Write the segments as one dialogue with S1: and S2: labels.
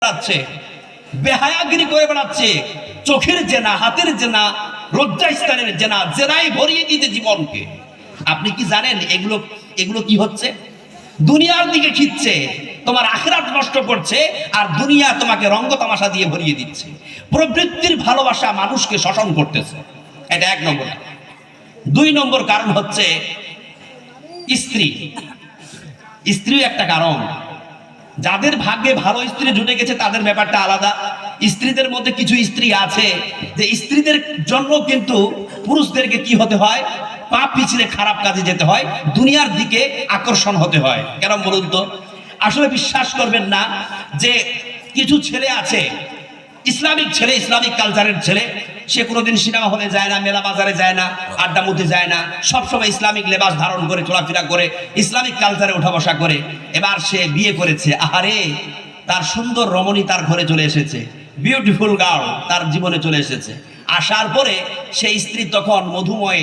S1: বেড়াচ্ছে, বেহায়াগিরি করে বেড়াচ্ছে, চোখের জেনা, হাতের জেনা, লজ্জাস্থানের জেনা, জেনায় ভরিয়ে দিতে জীবনকে। আপনি কি জানেন এগুলো এগুলো কি হচ্ছে? দুনিয়ার দিকে খিচ্ছে, তোমার আখিরাত নষ্ট করছে, আর দুনিয়া তোমাকে রঙ্গ তামাশা দিয়ে ভরিয়ে দিচ্ছে। প্রবৃত্তির ভালোবাসা মানুষকে শোষণ করতেছে, এটা এক নম্বর। দুই নম্বর কারণ হচ্ছে স্ত্রী। স্ত্রীও একটা কারণ। যাদের ভাগ্যে ভালো স্ত্রী জুটে গেছে তাদের ব্যাপারটা আলাদা। স্ত্রীদের মধ্যে কিছু স্ত্রী আছে যে স্ত্রীদের জন্য কিন্তু পুরুষদেরকে কি হতে হয়, পা পিছলে খারাপ কাজে যেতে হয়, দুনিয়ার দিকে আকর্ষণ হতে হয়। কেন বলুন তো? আসলে বিশ্বাস করবেন না যে কিছু ছেলে আছে, ইসলামিক ছেলে, ইসলামিক কালচারের ছেলে, সে কোনোদিন সিনেমা হলে যায় না, মেলা বাজারে যায় না, আড্ডা মুতে যায় না, সবসময় ইসলামিক লেবাস ধারণ করে চলাফেরা করে, ইসলামিক কালচারে উঠা বসা করে। এবার সে বিয়ে করেছে, আহারে তার সুন্দর রমণী তার ঘরে চলে এসেছে, বিউটিফুল গার্ল তার জীবনে চলে এসেছে। আসার পরে সেই স্ত্রী তখন মধুময়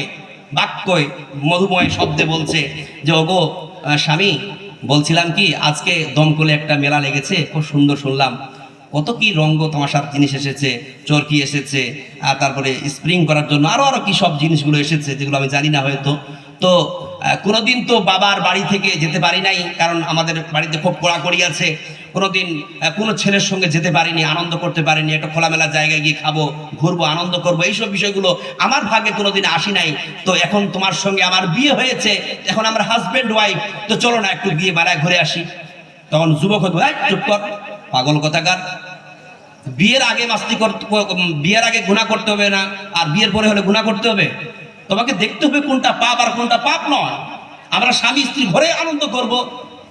S1: বাক্যে, মধুময় শব্দে বলছে যে ওগো স্বামী, বলছিলাম কি আজকে দমকলে একটা মেলা লেগেছে, খুব সুন্দর শুনলাম, কত কি রঙ্গ তামাশার জিনিস এসেছে, চরকি এসেছে, আর তারপরে স্প্রিং করার জন্য আরো কি সব জিনিসগুলো এসেছে যেগুলো আমি জানি না হয়তো। তো কোনোদিন তো বাবার বাড়ি থেকে যেতে পারি নাই, কারণ আমাদের বাড়িতে খুব কড়াকড়ি আছে। কোনোদিন কোনো ছেলের সঙ্গে যেতে পারিনি, আনন্দ করতে পারিনি, একটা খোলামেলা জায়গায় গিয়ে খাবো, ঘুরবো, আনন্দ করবো, এইসব বিষয়গুলো আমার ভাগ্যে কোনোদিন আসি নাই। তো এখন তোমার সঙ্গে আমার বিয়ে হয়েছে, এখন আমরা হাজব্যান্ড ওয়াইফ, তো চলো না একটু বিয়ে মেলায় ঘুরে আসি। তখন যুবক হতো, চুপ কর, পাগল কথাকার, বিয়ের আগে মাস্তি করতে, বিয়ের আগে গুনাহ করতে হবে না, আর বিয়ের পরে হলে গুনাহ করতে হবে? তোমাকে দেখতে হবে কোনটা পাপ আর কোনটা পাপ নয়। আমরা স্বামী স্ত্রী ঘরে আনন্দ করব।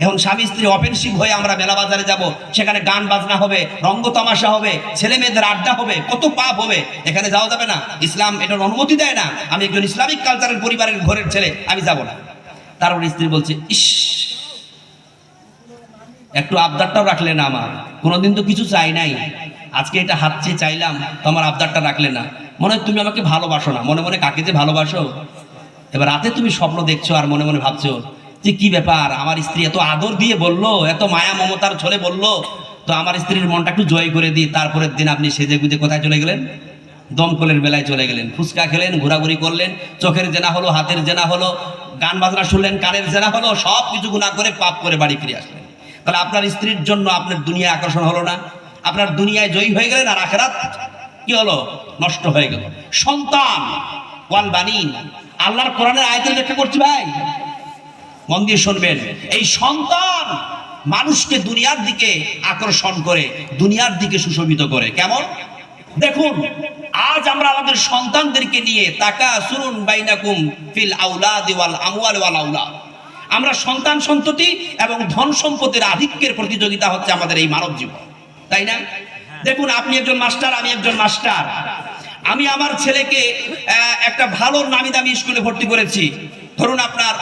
S1: এখন স্বামী স্ত্রী অফেন্সিভ হয়ে আমরা মেলা বাজারে যাব, সেখানে গান বাজনা হবে, রঙ্গ তামাশা হবে, ছেলে মেয়েদের আড্ডা হবে, কত পাপ হবে, এখানে যাওয়া যাবে না। ইসলাম এটার অনুমতি দেয় না। আমি একজন ইসলামিক কালচারের পরিবারের ঘরের ছেলে, আমি যাব না। তারপর স্ত্রী বলছে, ইস, একটু আবদারটাও রাখলে না, আমার কোনোদিন তো কিছু চাই নাই, আজকে এটা হাত চেয়ে চাইলাম, তোমার আবদারটা রাখলে না। মনে হয় তুমি আমাকে ভালোবাসো না। মনে মনে কাকে যে ভালোবাসো? এবার রাতে তুমি স্বপ্ন দেখছো আর মনে মনে ভাবছো যে কি ব্যাপার, আমার স্ত্রী এত আদর দিয়ে বললো, এত মায়া মমতার ছলে বললো, তো আমার স্ত্রীর মনটা একটু জয় করে দিই। তারপরের দিন আপনি সেজে গুজে কোথায় চলে গেলেন? দমকলের বেলায় চলে গেলেন, ফুচকা খেলেন, ঘোরাঘুরি করলেন, চোখের জেনা হলো, হাতের জেনা হলো, গান বাজনা শুনলেন, কানের জেনা হলো, সব কিছু গুনাহ করে পাপ করে বাড়ি ফিরে আসলেন। তাহলে আপনার স্ত্রীর জন্য আপনার দুনিয়া আকর্ষণ হলো না, আপনার দুনিয়ায় জয়ী হয়ে গেলেন, আর আখিরাত কি হলো? নষ্ট হয়ে গেল। সন্তান ওয়াল বানিন, আল্লাহর কোরআনের আয়াতের ব্যাখ্যা করছি ভাই, মন দিয়ে শুনবেন। এই সন্তান মানুষকে দুনিয়ার দিকে আকর্ষণ করে, দুনিয়ার দিকে সুশোভিত করে। কেমন? দেখুন, আজ আমরা আমাদের সন্তানদেরকে নিয়ে তাকাসুরুন বাইনাকুম ফিল আওলাদি ওয়াল আমওয়াল ওয়াল আওলাদ, আমরা সন্তান সন্ততি এবং ধন সম্পদের আধিক্যের প্রতিযোগিতা হচ্ছে আমাদের এই মানব জীবন, তাই না? দেখুন, আপনি একজন মাস্টার, আমি একজন মাস্টার। আমি আমার ছেলেকে একটা ভালো নামি দামি স্কুলে ভর্তি করেছি, ধরুন আপনার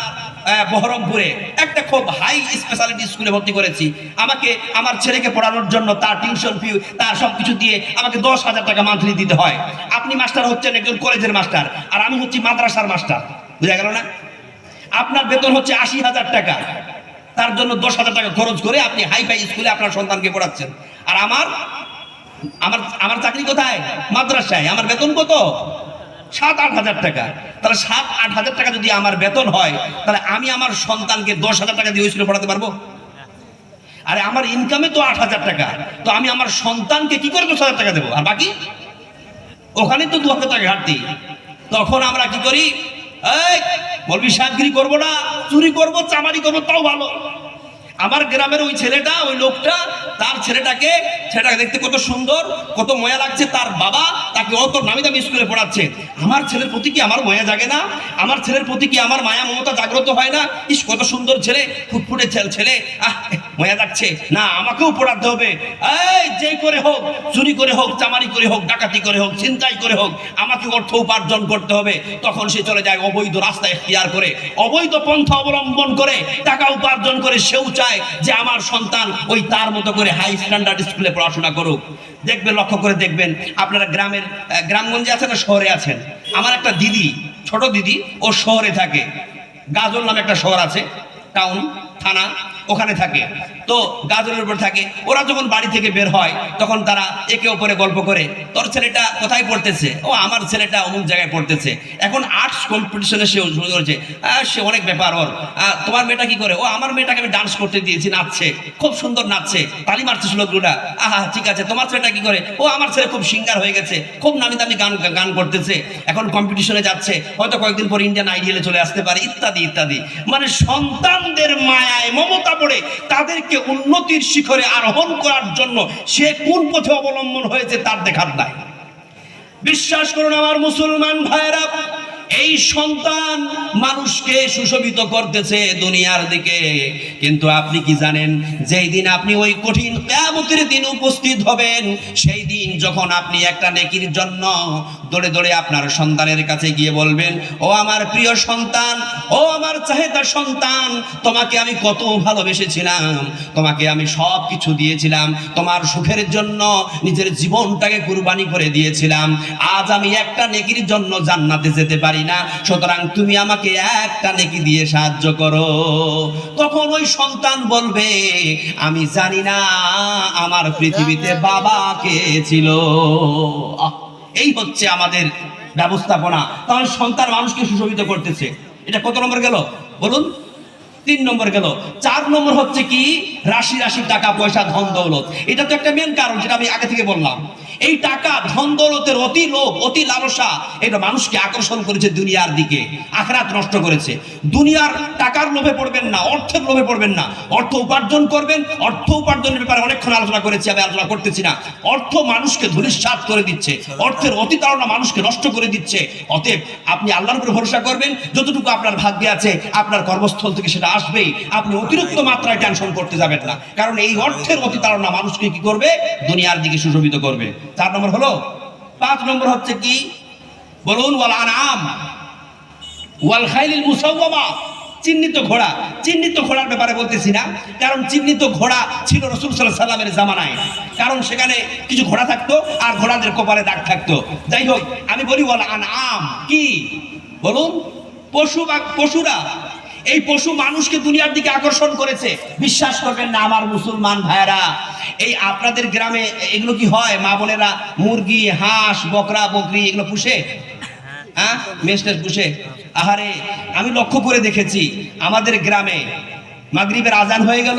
S1: বহরমপুরে একটা খুব হাই স্পেশালিটি স্কুলে ভর্তি করেছি। আমাকে আমার ছেলেকে পড়ানোর জন্য তার টিউশন ফি, তার সবকিছু দিয়ে আমাকে 10,000 টাকা মান্থলি দিতে হয়। আপনি মাস্টার হচ্ছেন একজন কলেজের মাস্টার, আর আমি হচ্ছি মাদ্রাসার মাস্টার, বুঝা গেল না? আপনার বেতন হচ্ছে 80,000 টাকা, তার জন্য 10,000 টাকা খরচ করে আপনি হাইফাই স্কুলে আপনার সন্তানকে পড়াচ্ছেন। আর আমার আমার আমার চাকরি কোথায়? মাদ্রাসায়। আমার বেতন কত? 7-8 হাজার টাকা। তাহলে 7-8 হাজার টাকা যদি আমার বেতন হয়, তাহলে আমি আমার সন্তানকে 10,000 টাকা দিয়ে স্কুলে পড়াতে পারবো? আরে আমার ইনকামে তো 8,000 টাকা, তো আমি আমার সন্তানকে কি করে 10,000 টাকা দেবো? আর বাকি ওখানে তো 2,000 টাকা ঘাটতি। তখন আমরা কি করি? এই মৌলভী সাহেবগিরি করবো না, চুরি করবো, চামারি করবো, তাও ভালো। আমার গ্রামের ওই ছেলেটা, ওই লোকটা, তার ছেলেটাকে দেখতে কত সুন্দর, কত ময়া লাগছে, তার বাবা তাকে অত নামি দামি স্কুলে পড়াচ্ছে। আমার ছেলের প্রতি কি আমার ময়া জাগে না? আমার ছেলের প্রতি কি আমার মায়া মমতা জাগ্রত হয় না? ইস, কত সুন্দর ছেলে, ফুটফুটে ছেলে, ময়া যাচ্ছে না, আমাকেও পড়াতে হবে। এই যে করে হোক, চুরি করে হোক, চামারি করে হোক, ডাকাতি করে হোক, ছিনতাই করে হোক, আমাকে অর্থ উপার্জন করতে হবে। তখন সে চলে যায় অবৈধ রাস্তা এখতিয়ার করে, অবৈধ পন্থা অবলম্বন করে টাকা উপার্জন করে। সেও চায় যে আমার সন্তান ওই তার মতো করে হাই স্ট্যান্ডার্ড স্কুলে পড়াশোনা করুক। দেখবেন, লক্ষ্য করে দেখবেন, আপনারা গ্রামগঞ্জে আছেন না শহরে আছেন? আমার একটা দিদি, ছোট দিদি, ও শহরে থাকে, গাজল নামে একটা শহর আছে, টাউন থানা, ওখানে থাকে। তো গাজরের উপর থাকে। ওরা যখন বাড়ি থেকে বের হয় তখন তারা একে অপরে গল্প করে, তোর ছেলেটা কোথায় পড়তেছে? ও আমার ছেলেটা অমুক জায়গায় পড়তেছে। এখন আর্টস কম্পিটিশনে সে শুরু করেছে, সে অনেক ব্যাপার ওর। তোমার মেয়েটা কি করে? ও আমার মেয়েটাকে আমি ডান্স করতে দিয়েছি, নাচছে, খুব সুন্দর নাচছে, তালি মারছে শ্লোকগুলা। আহা ঠিক আছে। তোমার ছেলেটা কি করে? ও আমার ছেলে খুব সিঙ্গার হয়ে গেছে, খুব নামি দামি গান করতেছে, এখন কম্পিটিশনে যাচ্ছে, হয়তো কয়েকদিন পর ইন্ডিয়ান আইডিয়ালে চলে আসতে পারে, ইত্যাদি ইত্যাদি। মানে সন্তানদের মায়ায় মমতা পড়ে তাদেরকে উন্নতির শিখরে আরোহণ করার জন্য সে কোন পথে অবলম্বন হয়েছে তার দেখার নাই। বিশ্বাস করুন আমার মুসলমান ভাইরা, এই সন্তান মানুষকে সুশোভিত করতেছে দুনিয়ার দিকে। কিন্তু আপনি কি জানেন, যেই দিন আপনি ওই কঠিন কিয়ামতের দিন উপস্থিত হবেন, সেই দিন যখন আপনি একটা নেকির জন্য দৌড়ে দৌড়ে আপনার সন্তানের কাছে গিয়ে বলবেন, ও আমার প্রিয় সন্তান, ও আমার চাহেতা সন্তান, তোমাকে আমি কত ভালোবেসেছিলাম, তোমাকে আমি সব কিছু দিয়েছিলাম, তোমার সুখের জন্য নিজের জীবনটাকে কুরবানি করে দিয়েছিলাম। আজ আমি একটা নেকির জন্য জান্নাতে যেতে পারি না, সুতরাং তুমি আমাকে একটা নেকি দিয়ে সাহায্য করো। তখন ওই সন্তান বলবে, আমি জানি না আমার পৃথিবীতে বাবা কে ছিল। এই হচ্ছে আমাদের ব্যবস্থাপনা। তাহলে সন্তান মানুষকে সুশোভিত করতেছে। এটা কত নম্বর গেল বলুন? 3 নম্বর গেল। 4 নম্বর হচ্ছে কি? রাশি রাশি টাকা পয়সা ধন দৌলত। এটা তো একটা মেন কারণ, যেটা আমি আগে থেকে বললাম। এই টাকা ধন দৌলতের অতি লোভ, অতি লালসা, এটা মানুষকে আকর্ষণ করেছে দুনিয়ার দিকে, আখিরাত নষ্ট করেছে। দুনিয়ার টাকার লোভে পড়বেন না, অর্থের লোভে পড়বেন না। অর্থ উপার্জন করবেন। অর্থ উপার্জনের ব্যাপারে অনেকক্ষণ আলোচনা করেছি, আমি আলোচনা করতেছি না। অর্থ মানুষকে ধূলিসাৎ করে দিচ্ছে, অর্থের অতি তাড়না মানুষকে নষ্ট করে দিচ্ছে। অতএব আপনি আল্লাহর উপর ভরসা করবেন, যতটুকু আপনার ভাগ্যে আছে আপনার কর্মস্থল থেকে সেটা আসবেই। আপনি অতিরিক্ত মাত্রায় টেনশন করতে যাবেন না, কারণ এই অর্থের অতি তাড়না মানুষকে কি করবে? দুনিয়ার দিকে সুশোভিত করবে। 4 নম্বর হলো। 5 নম্বর হচ্ছে কি বলুন? ওয়াল আনআম ওয়াল খাইলিল মুসাওয়ামা, চিহ্নিত ঘোড়া। চিহ্নিত ঘোড়ার ব্যাপারে বলতেছি না, কারণ চিহ্নিত ঘোড়া ছিল রাসূল সাল্লাল্লাহু আলাইহি সাল্লামের জামানায়, কারণ সেখানে কিছু ঘোড়া থাকতো আর ঘোড়াদের কপালে দাগ থাকতো। যাই হোক, আমি বলি ওয়াল আনআম কি বলুন? পশুরা। এই পশু মানুষকে দুনিয়ার দিকে আকর্ষণ করেছে। বিশ্বাস করবেন না আমার মুসলমান ভাইরা, এই আপনাদের গ্রামে এগুলো কি হয়? মা বোনেরা মুরগি, হাঁস, বকরা, বকরি এগুলো পুষে, হ্যাঁ, মেষ টেষ পুষে। আহারে, আমি লক্ষ্য করে দেখেছি আমাদের গ্রামে মাগরিবের আজান হয়ে গেল,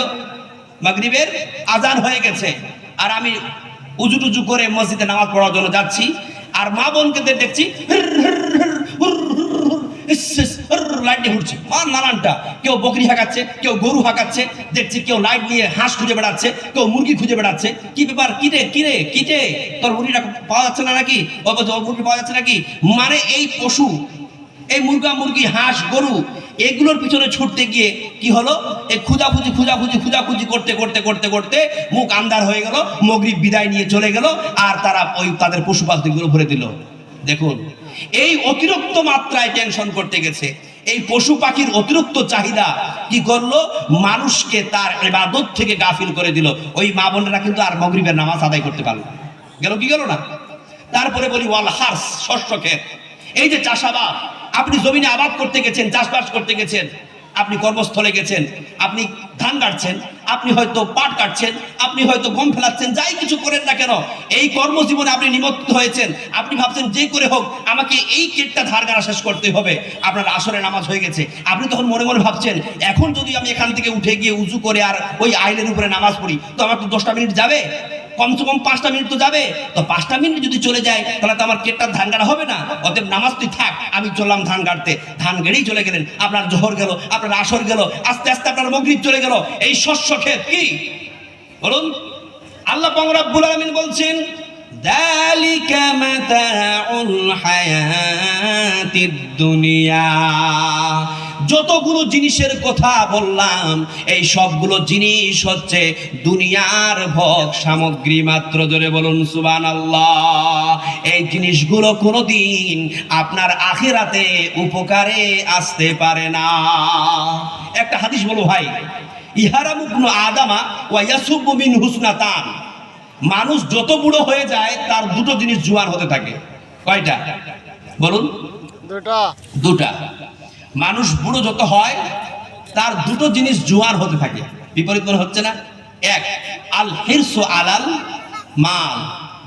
S1: মাগরিবের আজান হয়ে গেছে, আর আমি উজু টুজু করে মসজিদে নামাজ পড়ার জন্য যাচ্ছি, আর মা বোনকে দেখছি লাইট নিয়ে ঘুরছে, নানানটা। কেউ বকরি হাঁকাচ্ছে, কেউ গরু হাঁকাচ্ছে, দেখছি কেউ লাইট নিয়ে হাঁস খুঁজে বেড়াচ্ছে, কেউ মুরগি খুঁজে বেড়াচ্ছে। কি ব্যাপার? কিরে তোর মুরগিটা পাওয়া যাচ্ছে না নাকি? ওর মুরগি পাওয়া যাচ্ছে নাকি? মানে এই পশু, এই মুরগা মুরগি হাঁস গরু, এগুলোর পিছনে ছুটতে গিয়ে কি হলো? এই খুঁজাখুঁজি করতে করতে করতে করতে মুখ আন্ধার হয়ে গেল, মাগরিব বিদায় নিয়ে চলে গেল, আর তারা ওই তাদের পশু পাখিগুলো ভরে দিল। দেখুন, এই অতিরিক্ত মাত্রায় টেনশন করতে গেছে। এই পশু পাখির অতিরিক্ত চাহিদা কি করলো? মানুষকে তার ইবাদত থেকে গাফিল করে দিল। ওই মা বোনেরা কিন্তু আর মাগরিবের নামাজ আদায় করতে পারলো গেল না। তারপরে বলি ওয়াল হার্স, শস্য ক্ষেত। এই যে চাষাবাদ, আপনি জমিনে আবাদ করতে গেছেন, চাষবাস করতে গেছেন, আপনি কর্মস্থলে গেছেন, আপনি ধান কাটছেন, আপনি হয়তো পাট কাটছেন, আপনি হয়তো গম ফেলাচ্ছেন, যাই কিছু করেন না কেন, এই কর্মজীবনে আপনি নিমত্ত হয়েছেন। আপনি ভাবছেন যে করে হোক আমাকে এই কেটটা ধার গাড়া শেষ করতে হবে। আপনার আসরে নামাজ হয়ে গেছে, আপনি তখন মনে মনে ভাবছেন, এখন যদি আমি এখান থেকে উঠে গিয়ে উজু করে আর ওই আইলের উপরে নামাজ পড়ি, তো আমার তো 10টা মিনিট যাবে, কমসে কম 5টা মিনিট তো যাবে। তো 5টা মিনিট যদি চলে যায় তাহলে তো আমার কেটটার ধান গাড়া হবে না। অতএব নামাজ তুই থাক, আমি চললাম ধান গাড়তে। ধান গেড়েই চলে গেলেন, আপনার জোহর গেল, আপনার আসর গেল, আস্তে আস্তে আপনার মাগরিব চলে গেল। এই শস্য ক্ষেত কি বলুন? আল্লাহ পাক রব্বুল আলামিন বলছেন, যালিকা মাতাউল হায়াতিদ দুনিয়া। যতগুলো জিনিসের কথা বললাম, এই সবগুলো জিনিস হচ্ছে দুনিয়ার ভোগ সামগ্রী মাত্র। জোরে বলুন সুবহানাল্লাহ। এই জিনিসগুলো কোনোদিন আপনার আখিরাতে উপকারে আসতে পারে না। একটা হাদিস বলো ভাই, ইহারামু ইবনু আদামা ওয়া ইয়াসুবু মিন হুসনাতান। মানুষ যত বুড়ো হয়ে যায় তার দুটো জিনিস জোয়ান হতে থাকে। কয়টা বলুন? দুটা। মানুষ বুড়ো যত হয় তার দুটো জিনিস জোয়ান হতে থাকে। বিপরীত মনে হচ্ছে না? এক, আল হিরসু আলাল মাল,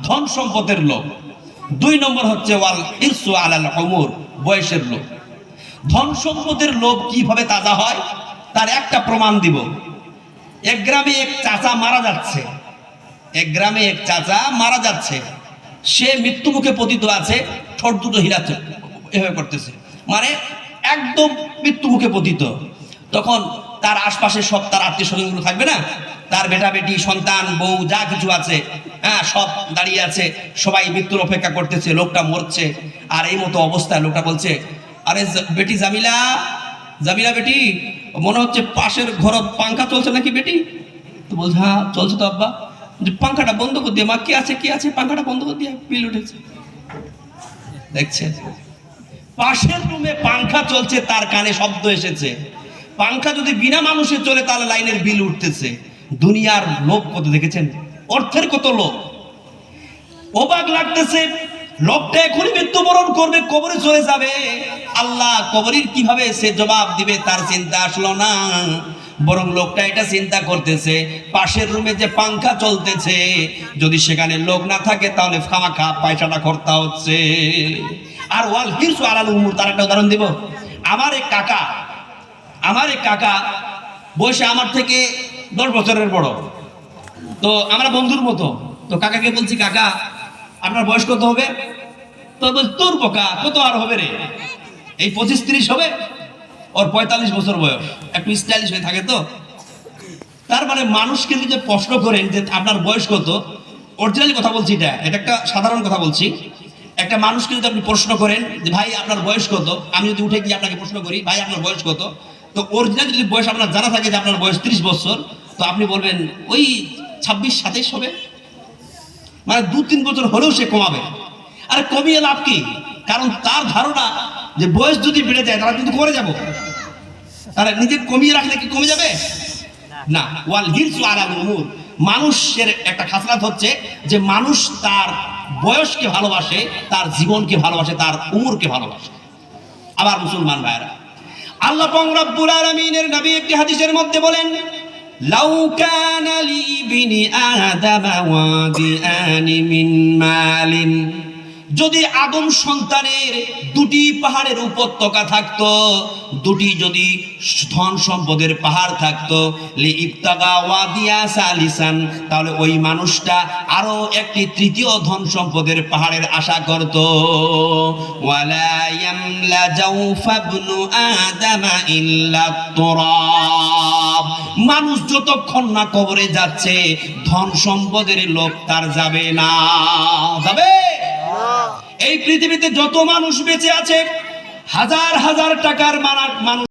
S1: ধন সম্পদের লোভ। 2 নম্বর হচ্ছে ওয়াল হিরসু আলাল উমর, বয়সের লোভ। ধন সম্পদের লোভ কিভাবে তাজা হয় তার একটা প্রমাণ দিব। এক গ্রামে এক চাচা মারা যাচ্ছে, এক গ্রামে এক চাচা মারা যাচ্ছে, সে মৃত্যু মুখে পতিত আছে, ঠোঁট দুটো হিলাচ্ছে, এভাবে করতেছে, মানে একদম মৃত্যু মুখে পতিত। তখন তার আশপাশে সব তার আত্মীয় স্বজনগুলো থাকবে না, তার বেটা বেটি সন্তান বউ যা কিছু আছে, হ্যাঁ, সব দাঁড়িয়ে আছে, সবাই মৃত্যুর অপেক্ষা করতেছে, লোকটা মরছে। আর এই মতো অবস্থায় লোকটা বলছে, আরে বেটি জামিলা, জামিলা বেটি, মনে হচ্ছে পাশের ঘর পাঙ্খা চলছে নাকি বেটি? তো বলছে হ্যাঁ চলছে তো আব্বা। যে পাঙ্খাটা বন্ধ করে দিয়ে, মা কে আছে কে আছে, পাঙ্খাটা বন্ধ করে দিয়ে, বিল উঠেছে। দেখছেন, পাশের রুমে পাঙ্খা চলছে, তার কানে শব্দ এসেছে। পাঙ্খা যদি বিনা মানুষে চলে তাহলে লাইনের বিল উঠতেছে। দুনিয়ার লোভ কত দেখেছেন, অর্থের কত লোভ। অবাক লাগতেছে, লোকটা এখনই মৃত্যুবরণ করবে, কবরে চলে যাবে। আল্লাহ কবরের কিভাবে সে জবাব দিবে তার চিন্তা আসলো না, বরং লোকটা এটা চিন্তা করতেছে, পাশের রুমে যে পাঙ্খা চলতেছে, যদি সেখানে লোক না থাকে তাহলে খামাখা পয়সাটা খরচা হচ্ছে। আর ওয়াল হিরসু আলাল উমুর, তার একটা উদাহরণ দিব। আমার এক কাকা বয়সে আমার থেকে 10 বছরের বড়, তো আমরা বন্ধুর মতো। তো কাকাকে বলছি, কাকা আপনার বয়স কত হবে? তো বলছি, তোর বোকা, কত আর হবে রে, এই 25-30 হবে। ওর 45 বছর বয়স, একটু স্টাইলিশ হয়ে থাকে তো। তার মানে মানুষকে যদি প্রশ্ন করেন যে আপনার বয়স কত, অরিজিনালি কথা বলছি, এটা একটা সাধারণ কথা বলছি। একটা মানুষকে যদি আপনি প্রশ্ন করেন যে ভাই আপনার বয়স কত, আমি যদি উঠে গিয়ে আপনাকে প্রশ্ন করি ভাই আপনার বয়স কত, তো অরিজিনাল যদি বয়স আপনার জানা থাকে যে আপনার বয়স 30 বছর, তো আপনি বলবেন ওই 26-27 হবে, মানে 2-3 বছর হলেও সে কমাবে। আরে কমিয়ে লাভ কি? কারণ তার ধারণা যে বয়স যদি বেড়ে যায় তারা কিন্তু করে যাব, তারা নিজে কমিয়ে রাখলে কি কমে যাবে না। ওয়াল হিরসু আলাল উমুর, মানুষের একটা খাসলাত হচ্ছে যে মানুষ তার বয়সকে ভালোবাসে, তার জীবনকে ভালোবাসে, তার উমরকে ভালোবাসে। আবার মুসলমান ভাইরা, আল্লাহ পাক রব্বুল আলামিনের নবী একটি হাদিসের মধ্যে বলেন, লাউ কানা লি ইবনি আদামা ওয়াদিআনি মিন মালিন, যদি আদম সন্তানের 2টি পাহাড়ের উপত্যকা থাকতো, 2টি যদি ধন সম্পদের পাহাড় থাকতো, লি ইবতাগা ওয়াদিয়া সালিসান, তাহলে ওই মানুষটা আরো একটি তৃতীয় ধন সম্পদের পাহাড়ের আশা করত। ওয়ালা ইয়ামলা জাওফা ইবনু আদামা ইল্লা তুরাব, মানুষ যতক্ষণ না কবরে যাচ্ছে ধন সম্পদের লোভ তার যাবে না। যাবে? এই পৃথিবীতে যত মানুষ বেঁচে আছে, হাজার হাজার টাকার মানুষ